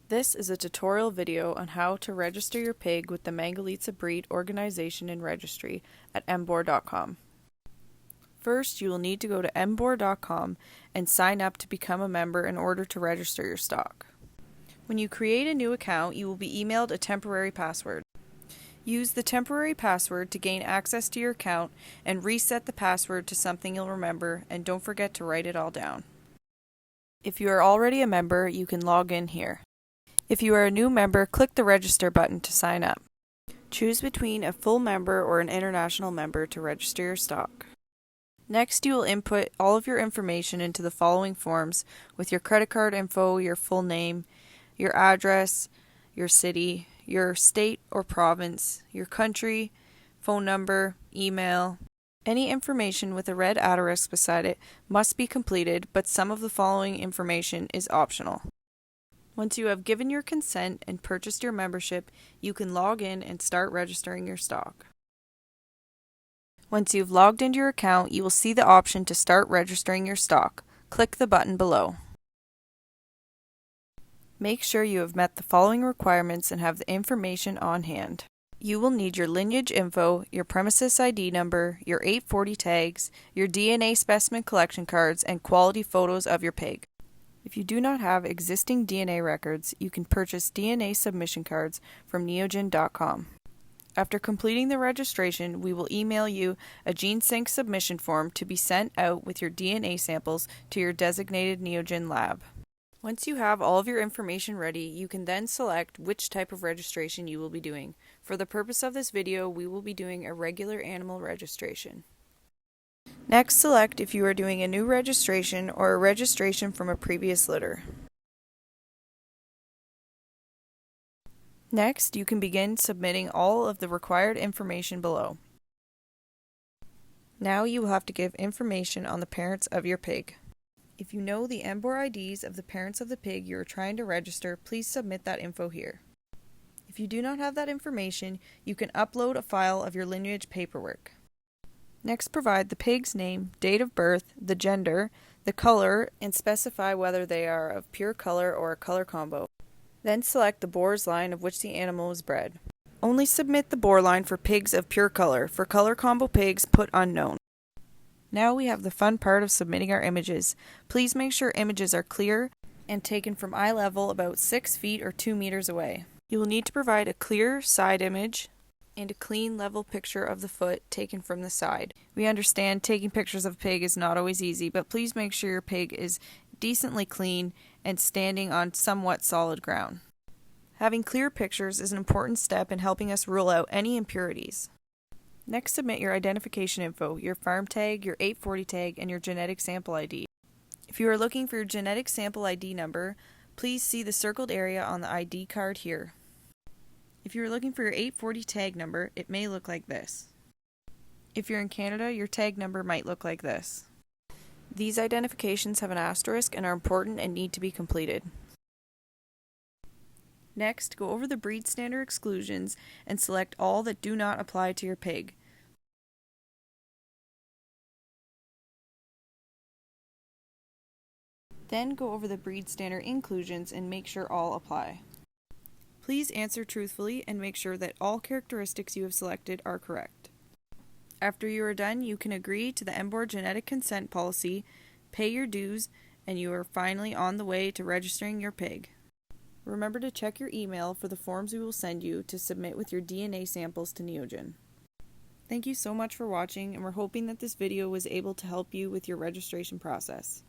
This is a tutorial video on how to register your pig with the Mangalitsa breed organization and registry at MBOAR.com. First, you will need to go to MBOAR.com and sign up to become a member in order to register your stock. When you create a new account, you will be emailed a temporary password. Use the temporary password to gain access to your account and reset the password to something you'll remember, and don't forget to write it all down. If you are already a member, you can log in here. If you are a new member, click the register button to sign up. Choose between a full member or an international member to register your stock. Next, you will input all of your information into the following forms with your credit card info, your full name, your address, your city, your state or province, your country, phone number, email. Any information with a red asterisk beside it must be completed, but some of the following information is optional. Once you have given your consent and purchased your membership, you can log in and start registering your stock. Once you've logged into your account, you will see the option to start registering your stock. Click the button below. Make sure you have met the following requirements and have the information on hand. You will need your lineage info, your premises ID number, your 840 tags, your DNA specimen collection cards, and quality photos of your pig. If you do not have existing DNA records, you can purchase DNA submission cards from Neogen.com. After completing the registration, we will email you a GeneSync submission form to be sent out with your DNA samples to your designated Neogen lab. Once you have all of your information ready, you can then select which type of registration you will be doing. For the purpose of this video, we will be doing a regular animal registration. Next, select if you are doing a new registration or a registration from a previous litter. Next, you can begin submitting all of the required information below. Now you will have to give information on the parents of your pig. If you know the MBOAR IDs of the parents of the pig you are trying to register, please submit that info here. If you do not have that information, you can upload a file of your lineage paperwork. Next, provide the pig's name, date of birth, the gender, the color, and specify whether they are of pure color or a color combo. Then select the boar's line of which the animal was bred. Only submit the boar line for pigs of pure color. For color combo pigs, put unknown. Now we have the fun part of submitting our images. Please make sure images are clear and taken from eye level about 6 feet or 2 meters away. You will need to provide a clear side image and a clean level picture of the foot taken from the side. We understand taking pictures of a pig is not always easy, but please make sure your pig is decently clean and standing on somewhat solid ground. Having clear pictures is an important step in helping us rule out any impurities. Next, submit your identification info, your farm tag, your 840 tag, and your genetic sample ID. If you are looking for your genetic sample ID number, please see the circled area on the ID card here. If you are looking for your 840 tag number, it may look like this. If you're in Canada, your tag number might look like this. These identifications have an asterisk and are important and need to be completed. Next, go over the breed standard exclusions and select all that do not apply to your pig. Then go over the breed standard inclusions and make sure all apply. Please answer truthfully and make sure that all characteristics you have selected are correct. After you are done, you can agree to the MBOAR genetic consent policy, pay your dues, and you are finally on the way to registering your pig. Remember to check your email for the forms we will send you to submit with your DNA samples to Neogen. Thank you so much for watching, and we're hoping that this video was able to help you with your registration process.